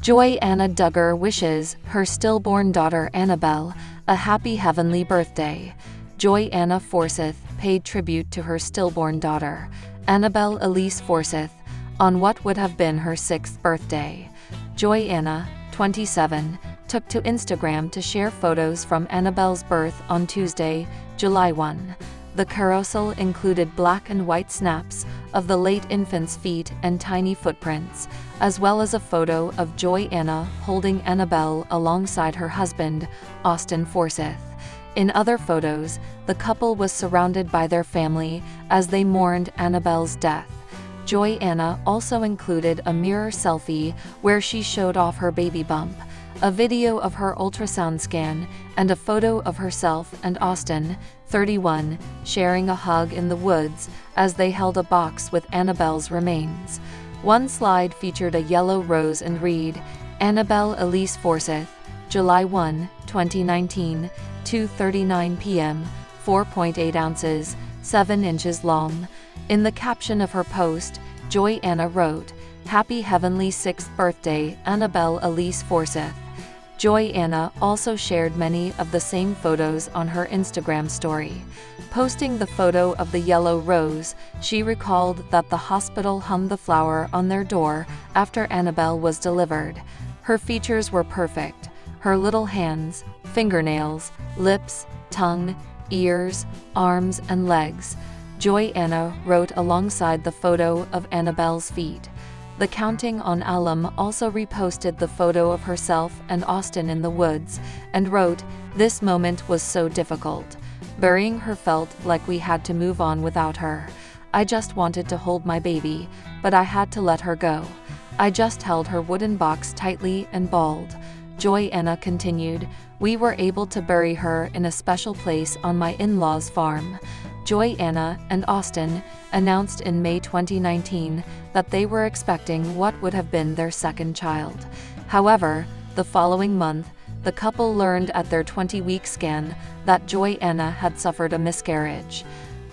Joy Anna Duggar wishes her stillborn daughter Annabelle a happy heavenly birthday. Joy Anna Forsyth paid tribute to her stillborn daughter, Annabelle Elise Forsyth, on what would have been her 6th birthday. Joy Anna, 27, took to Instagram to share photos from Annabelle's birth on Tuesday, July 1. The carousel included black and white snaps of the late infant's feet and tiny footprints, as well as a photo of Joy Anna holding Annabelle alongside her husband, Austin Forsyth. In other photos, the couple was surrounded by their family as they mourned Annabelle's death. Joy Anna also included a mirror selfie where she showed off her baby bump, a video of her ultrasound scan, and a photo of herself and Austin, 31, sharing a hug in the woods as they held a box with Annabelle's remains. One slide featured a yellow rose and read, Annabelle Elise Forsyth, July 1, 2019, 2:39 p.m., 4.8 ounces, 7 inches long. In the caption of her post, Joy Anna wrote, Happy Heavenly 6th Birthday, Annabelle Elise Forsyth. Joy Anna also shared many of the same photos on her Instagram story. Posting the photo of the yellow rose, she recalled that the hospital hung the flower on their door after Annabelle was delivered. Her features were perfect. Her little hands, fingernails, lips, tongue, ears, arms, and legs. Joy Anna wrote alongside the photo of Annabelle's feet. The Counting on Alum also reposted the photo of herself and Austin in the woods, and wrote, This moment was so difficult. Burying her felt like we had to move on without her. I just wanted to hold my baby, but I had to let her go. I just held her wooden box tightly and bawled. Joy Anna continued, We were able to bury her in a special place on my in-laws' farm. Joy Anna and Austin announced in May 2019 that they were expecting what would have been their 2nd child. However, the following month, the couple learned at their 20-week scan that Joy Anna had suffered a miscarriage.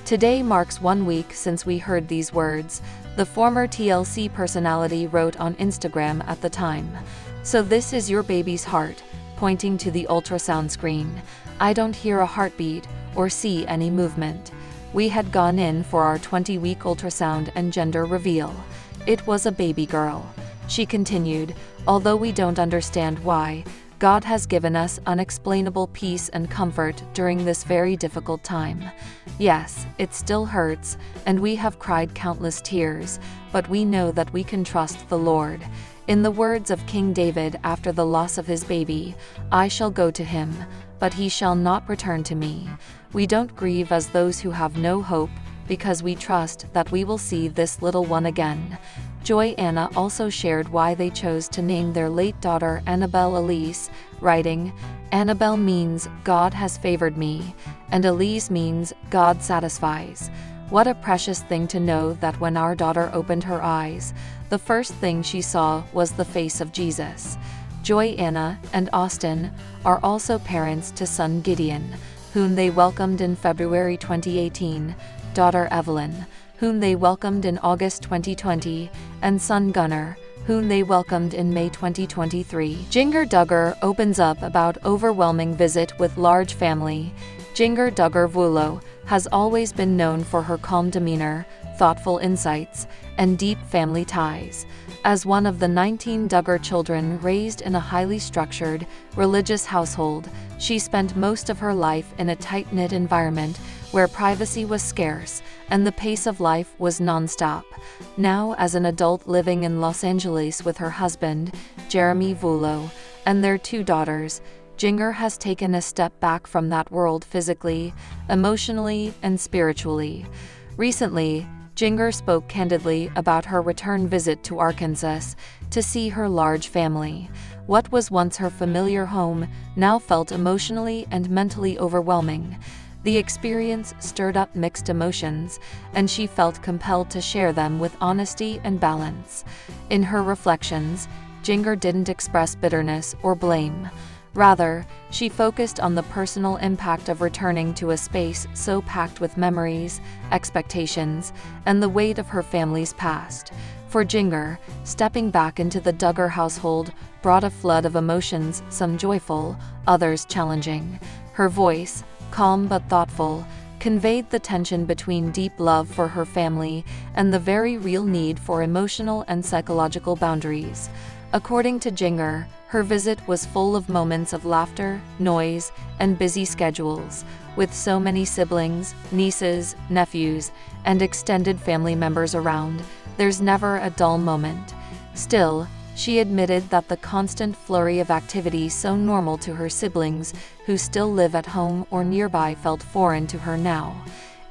Today marks 1 week since we heard these words, the former TLC personality wrote on Instagram at the time. So this is your baby's heart, pointing to the ultrasound screen. I don't hear a heartbeat or see any movement. We had gone in for our 20-week ultrasound and gender reveal. It was a baby girl. She continued, although we don't understand why, God has given us unexplainable peace and comfort during this very difficult time. Yes, it still hurts, and we have cried countless tears, but we know that we can trust the Lord. In the words of King David after the loss of his baby, I shall go to him, but he shall not return to me. We don't grieve as those who have no hope, because we trust that we will see this little one again. Joy Anna also shared why they chose to name their late daughter Annabelle Elise, writing, Annabelle means God has favored me, and Elise means God satisfies. What a precious thing to know that when our daughter opened her eyes, the first thing she saw was the face of Jesus. Joy Anna and Austin are also parents to son Gideon, whom they welcomed in February 2018, daughter Evelyn, whom they welcomed in August 2020, and son Gunnar, whom they welcomed in May 2023. Jinger Duggar opens up about overwhelming visit with large family. Jinger Duggar Vuolo has always been known for her calm demeanor, thoughtful insights, and deep family ties. As one of the 19 Duggar children raised in a highly structured, religious household, she spent most of her life in a tight-knit environment where privacy was scarce and the pace of life was nonstop. Now, as an adult living in Los Angeles with her husband, Jeremy Vuolo, and their 2 daughters, Jinger has taken a step back from that world physically, emotionally, and spiritually. Recently, Jinger spoke candidly about her return visit to Arkansas to see her large family. What was once her familiar home now felt emotionally and mentally overwhelming. The experience stirred up mixed emotions, and she felt compelled to share them with honesty and balance. In her reflections, Jinger didn't express bitterness or blame. Rather, she focused on the personal impact of returning to a space so packed with memories, expectations, and the weight of her family's past. For Jinger, stepping back into the Duggar household brought a flood of emotions, some joyful, others challenging. Her voice, calm but thoughtful, conveyed the tension between deep love for her family and the very real need for emotional and psychological boundaries. According to Jinger, her visit was full of moments of laughter, noise, and busy schedules. With so many siblings, nieces, nephews, and extended family members around, there's never a dull moment. Still, she admitted that the constant flurry of activity so normal to her siblings, who still live at home or nearby, felt foreign to her now.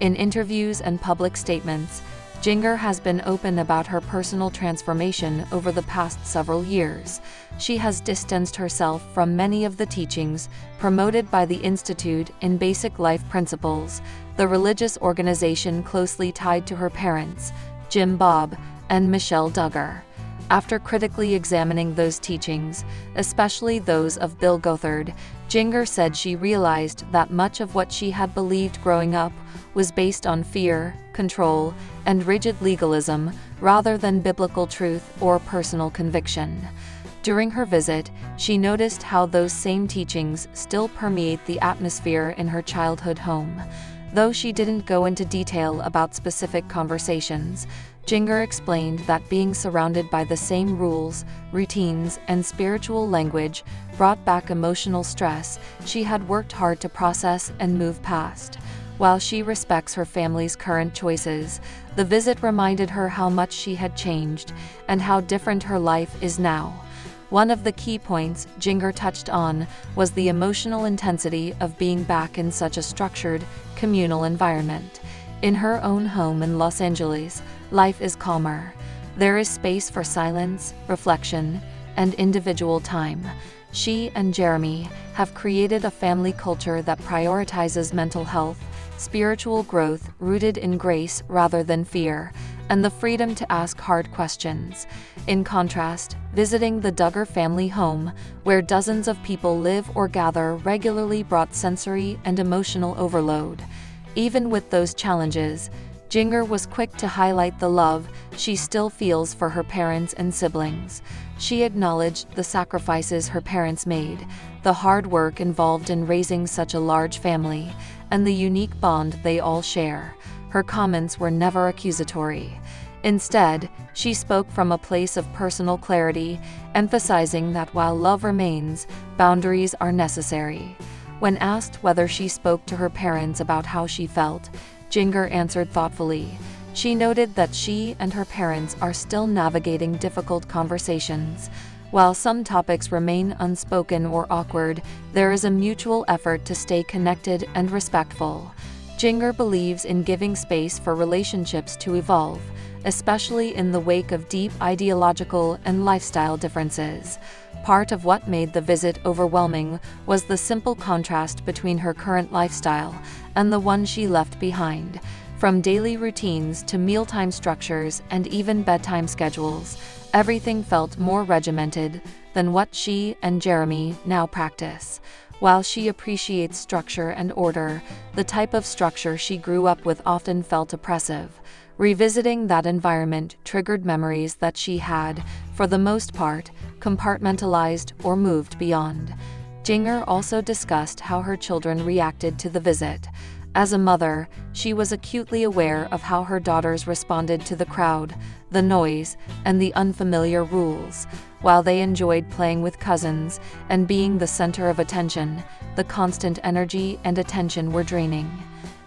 In interviews and public statements, Jinger has been open about her personal transformation over the past several years. She has distanced herself from many of the teachings promoted by the Institute in Basic Life Principles, the religious organization closely tied to her parents, Jim Bob and Michelle Duggar. After critically examining those teachings, especially those of Bill Gothard, Jinger said she realized that much of what she had believed growing up was based on fear, control, and rigid legalism rather than biblical truth or personal conviction. During her visit, she noticed how those same teachings still permeate the atmosphere in her childhood home. Though she didn't go into detail about specific conversations, Jinger explained that being surrounded by the same rules, routines, and spiritual language brought back emotional stress she had worked hard to process and move past. While she respects her family's current choices, the visit reminded her how much she had changed and how different her life is now. One of the key points Jinger touched on was the emotional intensity of being back in such a structured, communal environment. In her own home in Los Angeles, life is calmer. There is space for silence, reflection, and individual time. She and Jeremy have created a family culture that prioritizes mental health, spiritual growth rooted in grace rather than fear, and the freedom to ask hard questions. In contrast, visiting the Duggar family home, where dozens of people live or gather regularly, brought sensory and emotional overload. Even with those challenges, Jinger was quick to highlight the love she still feels for her parents and siblings. She acknowledged the sacrifices her parents made, the hard work involved in raising such a large family, and the unique bond they all share. Her comments were never accusatory. Instead, she spoke from a place of personal clarity, emphasizing that while love remains, boundaries are necessary. When asked whether she spoke to her parents about how she felt, Jinger answered thoughtfully. She noted that she and her parents are still navigating difficult conversations. While some topics remain unspoken or awkward, there is a mutual effort to stay connected and respectful. Jinger believes in giving space for relationships to evolve, especially in the wake of deep ideological and lifestyle differences. Part of what made the visit overwhelming was the simple contrast between her current lifestyle and the one she left behind. From daily routines to mealtime structures and even bedtime schedules, everything felt more regimented than what she and Jeremy now practice. While she appreciates structure and order, the type of structure she grew up with often felt oppressive. Revisiting that environment triggered memories that she had, for the most part, compartmentalized or moved beyond. Jinger also discussed how her children reacted to the visit. As a mother, she was acutely aware of how her daughters responded to the crowd, the noise, and the unfamiliar rules. While they enjoyed playing with cousins and being the center of attention, the constant energy and attention were draining.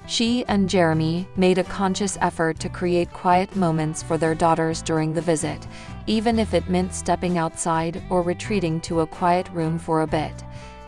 She and Jeremy made a conscious effort to create quiet moments for their daughters during the visit, even if it meant stepping outside or retreating to a quiet room for a bit.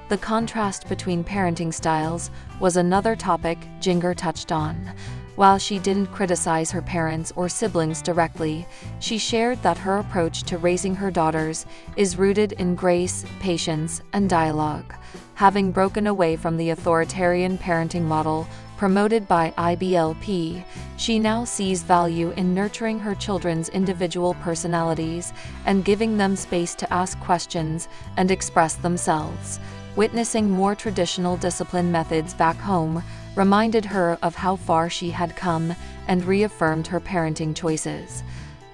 The contrast between parenting styles was another topic Jinger touched on. While she didn't criticize her parents or siblings directly, she shared that her approach to raising her daughters is rooted in grace, patience, and dialogue. Having broken away from the authoritarian parenting model promoted by IBLP, she now sees value in nurturing her children's individual personalities and giving them space to ask questions and express themselves. Witnessing more traditional discipline methods back home reminded her of how far she had come and reaffirmed her parenting choices.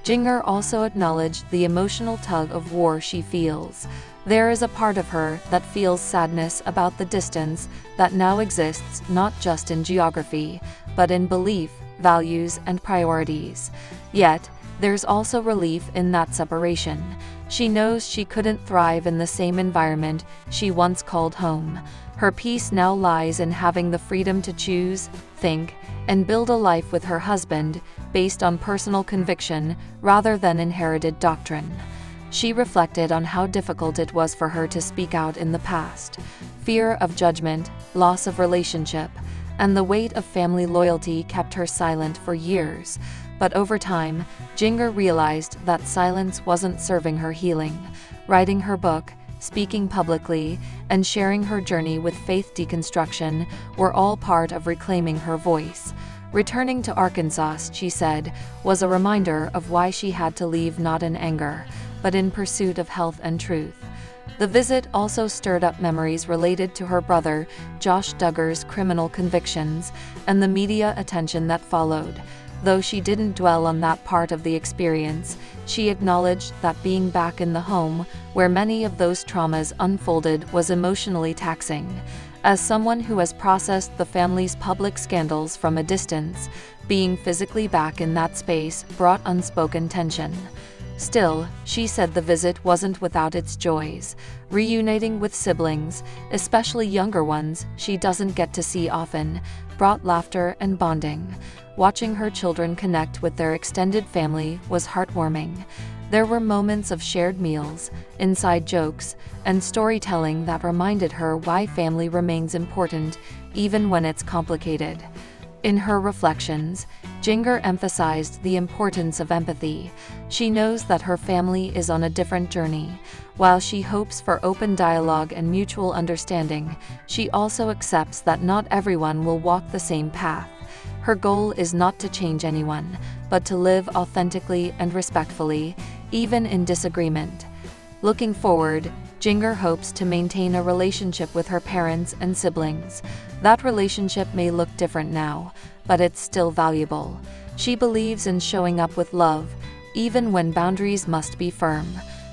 Jinger also acknowledged the emotional tug of war she feels. There is a part of her that feels sadness about the distance that now exists not just in geography, but in belief, values, and priorities. Yet, there's also relief in that separation. She knows she couldn't thrive in the same environment she once called home. Her peace now lies in having the freedom to choose, think, and build a life with her husband based on personal conviction rather than inherited doctrine. She reflected on how difficult it was for her to speak out in the past. Fear of judgment, loss of relationship, and the weight of family loyalty kept her silent for years. But over time, Jinger realized that silence wasn't serving her healing. Writing her book, speaking publicly, and sharing her journey with faith deconstruction were all part of reclaiming her voice. Returning to Arkansas, she said, was a reminder of why she had to leave, not in anger, but in pursuit of health and truth. The visit also stirred up memories related to her brother, Josh Duggar's criminal convictions, and the media attention that followed. Though she didn't dwell on that part of the experience, she acknowledged that being back in the home, where many of those traumas unfolded, was emotionally taxing. As someone who has processed the family's public scandals from a distance, being physically back in that space brought unspoken tension. Still, she said the visit wasn't without its joys. Reuniting with siblings, especially younger ones she doesn't get to see often, brought laughter and bonding. Watching her children connect with their extended family was heartwarming. There were moments of shared meals, inside jokes, and storytelling that reminded her why family remains important, even when it's complicated. In her reflections, Jinger emphasized the importance of empathy. She knows that her family is on a different journey. While she hopes for open dialogue and mutual understanding, she also accepts that not everyone will walk the same path. Her goal is not to change anyone, but to live authentically and respectfully, even in disagreement. Looking forward, Jinger hopes to maintain a relationship with her parents and siblings. That relationship may look different now, but it's still valuable. She believes in showing up with love, even when boundaries must be firm.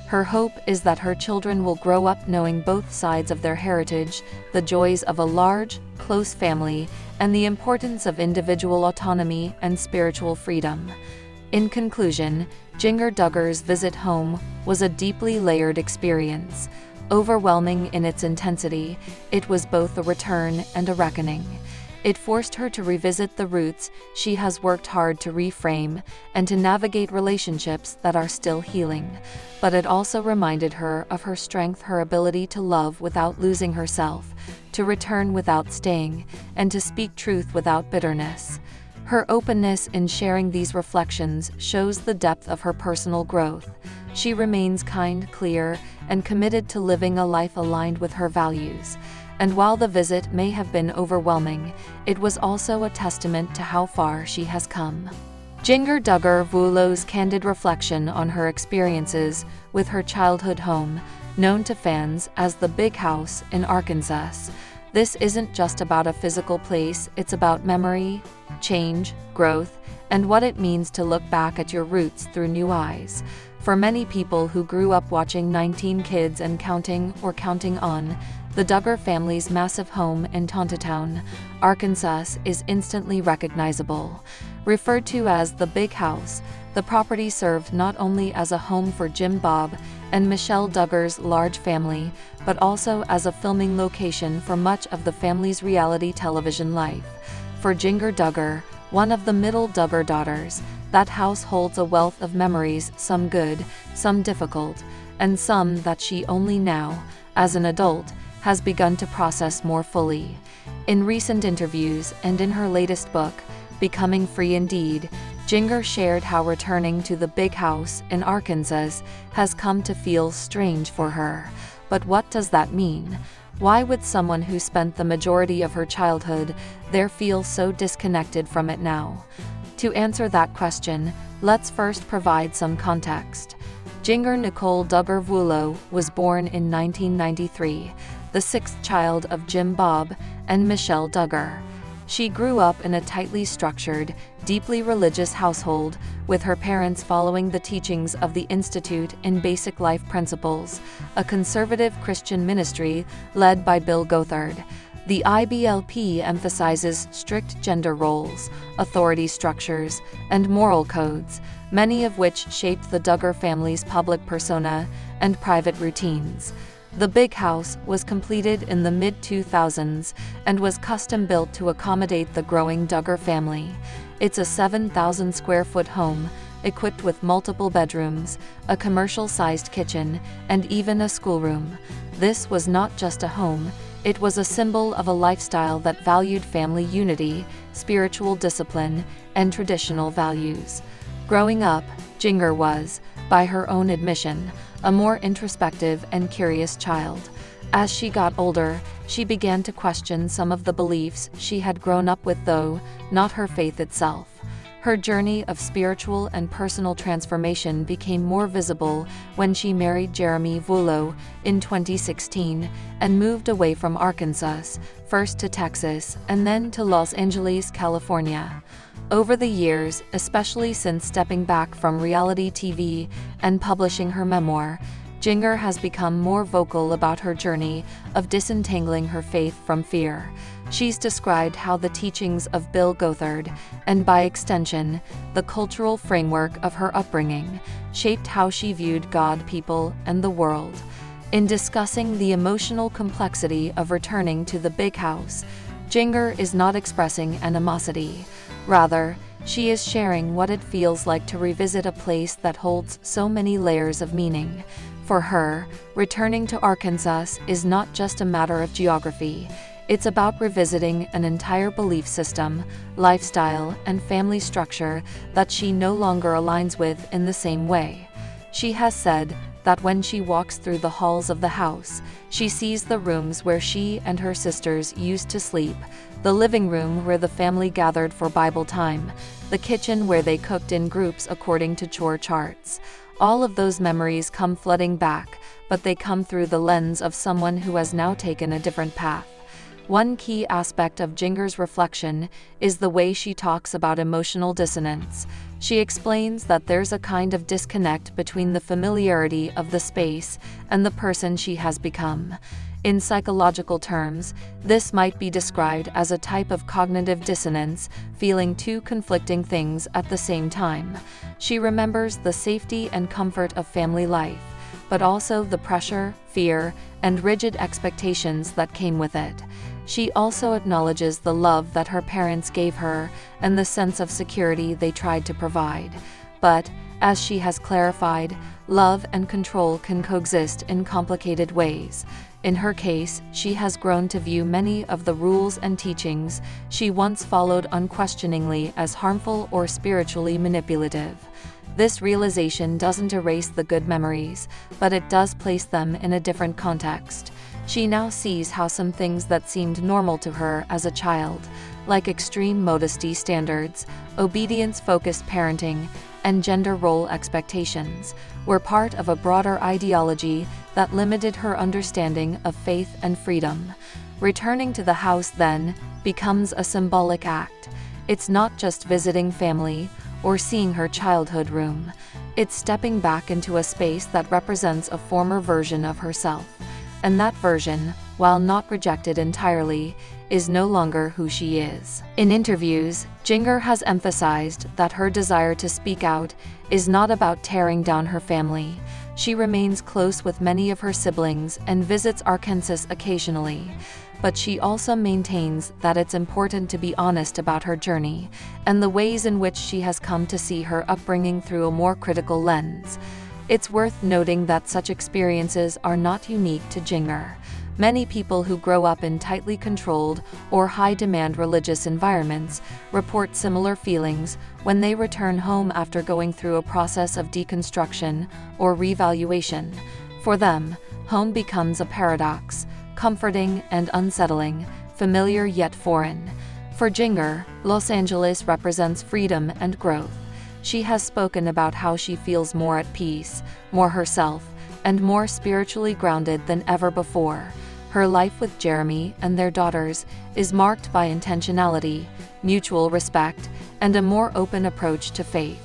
Her hope is that her children will grow up knowing both sides of their heritage, the joys of a large, close family, and the importance of individual autonomy and spiritual freedom. In conclusion, Jinger Duggar's visit home was a deeply layered experience. Overwhelming in its intensity, it was both a return and a reckoning. It forced her to revisit the roots she has worked hard to reframe and to navigate relationships that are still healing. But it also reminded her of her strength, her ability to love without losing herself, to return without staying, and to speak truth without bitterness. Her openness in sharing these reflections shows the depth of her personal growth. She remains kind, clear, and committed to living a life aligned with her values. And while the visit may have been overwhelming, it was also a testament to how far she has come. Jinger Duggar Vuolo's candid reflection on her experiences with her childhood home, known to fans as the Big House in Arkansas. This isn't just about a physical place, it's about memory, change, growth, and what it means to look back at your roots through new eyes. For many people who grew up watching 19 Kids and Counting or Counting On, the Duggar family's massive home in Tontitown, Arkansas is instantly recognizable. Referred to as the Big House, the property served not only as a home for Jim, Bob, and Michelle Duggar's large family, but also as a filming location for much of the family's reality television life. For Jinger Duggar, one of the middle Duggar daughters, that house holds a wealth of memories, some good, some difficult, and some that she only now, as an adult, has begun to process more fully. In recent interviews and in her latest book, Becoming Free Indeed, Jinger shared how returning to the Big House in Arkansas has come to feel strange for her. But what does that mean? Why would someone who spent the majority of her childhood there feel so disconnected from it now? To answer that question, let's first provide some context. Jinger Nicole Duggar Vuolo was born in 1993, the sixth child of Jim, Bob, and Michelle Duggar. She grew up in a tightly structured, deeply religious household, with her parents following the teachings of the Institute in Basic Life Principles, a conservative Christian ministry led by Bill Gothard. The IBLP emphasizes strict gender roles, authority structures, and moral codes, many of which shaped the Duggar family's public persona and private routines. The big house was completed in the mid-2000s and was custom-built to accommodate the growing Duggar family. It's a 7,000-square-foot home, equipped with multiple bedrooms, a commercial-sized kitchen, and even a schoolroom. This was not just a home, it was a symbol of a lifestyle that valued family unity, spiritual discipline, and traditional values. Growing up, Jinger was, by her own admission, a more introspective and curious child. As she got older, she began to question some of the beliefs she had grown up with, though not her faith itself. Her journey of spiritual and personal transformation became more visible when she married Jeremy Vuolo in 2016 and moved away from Arkansas, first to Texas and then to Los Angeles, California. Over the years, especially since stepping back from reality TV and publishing her memoir, Jinger has become more vocal about her journey of disentangling her faith from fear. She's described how the teachings of Bill Gothard, and by extension, the cultural framework of her upbringing, shaped how she viewed God, people, and the world. In discussing the emotional complexity of returning to the big house, Jinger is not expressing animosity. Rather, she is sharing what it feels like to revisit a place that holds so many layers of meaning. For her, returning to Arkansas is not just a matter of geography. It's about revisiting an entire belief system, lifestyle, and family structure that she no longer aligns with in the same way. She has said that when she walks through the halls of the house, she sees the rooms where she and her sisters used to sleep, the living room where the family gathered for Bible time, the kitchen where they cooked in groups according to chore charts. All of those memories come flooding back, but they come through the lens of someone who has now taken a different path. One key aspect of Jinger's reflection is the way she talks about emotional dissonance. She explains that there's a kind of disconnect between the familiarity of the space and the person she has become. In psychological terms, this might be described as a type of cognitive dissonance, feeling two conflicting things at the same time. She remembers the safety and comfort of family life, but also the pressure, fear, and rigid expectations that came with it. She also acknowledges the love that her parents gave her and the sense of security they tried to provide. But, as she has clarified, love and control can coexist in complicated ways. In her case, she has grown to view many of the rules and teachings she once followed unquestioningly as harmful or spiritually manipulative. This realization doesn't erase the good memories, but it does place them in a different context. She now sees how some things that seemed normal to her as a child, like extreme modesty standards, obedience-focused parenting, and gender role expectations, were part of a broader ideology that limited her understanding of faith and freedom. Returning to the house then becomes a symbolic act. It's not just visiting family or seeing her childhood room. It's stepping back into a space that represents a former version of herself. And that version, while not rejected entirely, is no longer who she is. In interviews, Jinger has emphasized that her desire to speak out is not about tearing down her family. She remains close with many of her siblings and visits Arkansas occasionally. But she also maintains that it's important to be honest about her journey and the ways in which she has come to see her upbringing through a more critical lens. It's worth noting that such experiences are not unique to Jinger. Many people who grow up in tightly controlled or high-demand religious environments report similar feelings when they return home after going through a process of deconstruction or revaluation. For them, home becomes a paradox, comforting and unsettling, familiar yet foreign. For Jinger, Los Angeles represents freedom and growth. She has spoken about how she feels more at peace, more herself, and more spiritually grounded than ever before. Her life with Jeremy and their daughters is marked by intentionality, mutual respect, and a more open approach to faith.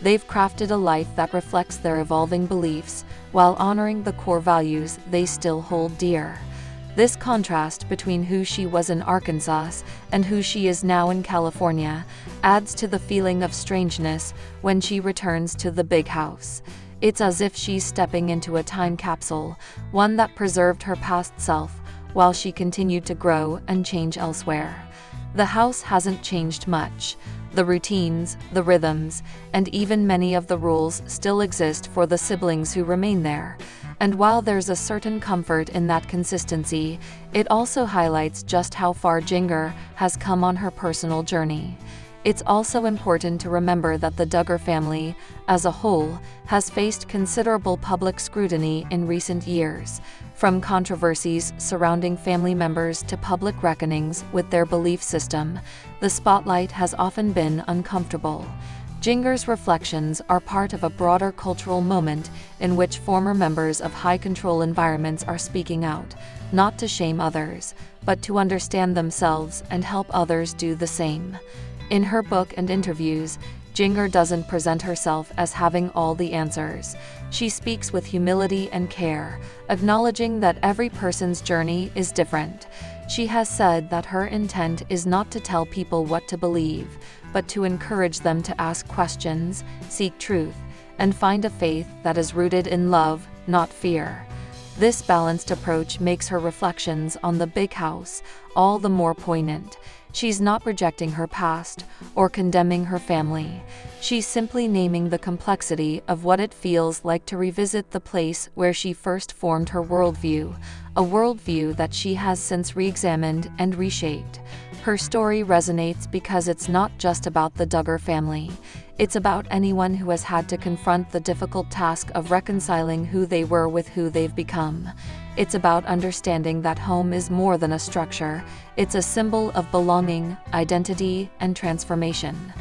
They've crafted a life that reflects their evolving beliefs while honoring the core values they still hold dear. This contrast between who she was in Arkansas and who she is now in California adds to the feeling of strangeness when she returns to the big house. It's as if she's stepping into a time capsule, one that preserved her past self while she continued to grow and change elsewhere. The house hasn't changed much. The routines, the rhythms, and even many of the rules still exist for the siblings who remain there. And while there's a certain comfort in that consistency, it also highlights just how far Jinger has come on her personal journey. It's also important to remember that the Duggar family, as a whole, has faced considerable public scrutiny in recent years, from controversies surrounding family members to public reckonings with their belief system. The spotlight has often been uncomfortable. Jinger's reflections are part of a broader cultural moment in which former members of high-control environments are speaking out, not to shame others, but to understand themselves and help others do the same. In her book and interviews, Jinger doesn't present herself as having all the answers. She speaks with humility and care, acknowledging that every person's journey is different. She has said that her intent is not to tell people what to believe, but to encourage them to ask questions, seek truth, and find a faith that is rooted in love, not fear. This balanced approach makes her reflections on the big house all the more poignant. She's not rejecting her past or condemning her family. She's simply naming the complexity of what it feels like to revisit the place where she first formed her worldview, a worldview that she has since re-examined and reshaped. Her story resonates because it's not just about the Duggar family. It's about anyone who has had to confront the difficult task of reconciling who they were with who they've become. It's about understanding that home is more than a structure. It's a symbol of belonging, identity, and transformation.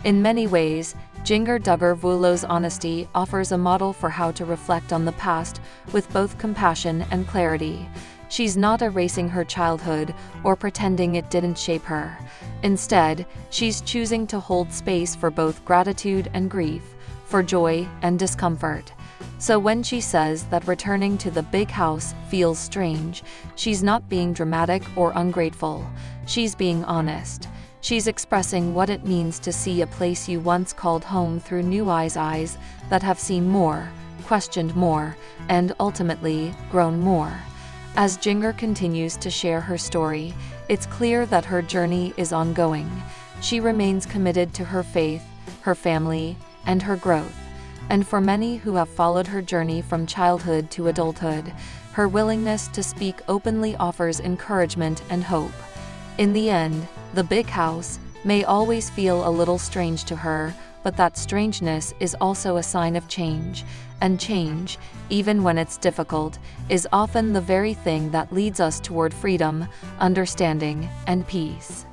In many ways, Jinger Duggar Vuolo's honesty offers a model for how to reflect on the past with both compassion and clarity. She's not erasing her childhood or pretending it didn't shape her. Instead, she's choosing to hold space for both gratitude and grief, for joy and discomfort. So when she says that returning to the big house feels strange, she's not being dramatic or ungrateful. She's being honest. She's expressing what it means to see a place you once called home through new eyes that have seen more, questioned more, and ultimately grown more. As Jinger continues to share her story, it's clear that her journey is ongoing. She remains committed to her faith, her family, and her growth. And for many who have followed her journey from childhood to adulthood, her willingness to speak openly offers encouragement and hope. In the end, the big house may always feel a little strange to her, but that strangeness is also a sign of change. And change, even when it's difficult, is often the very thing that leads us toward freedom, understanding, and peace.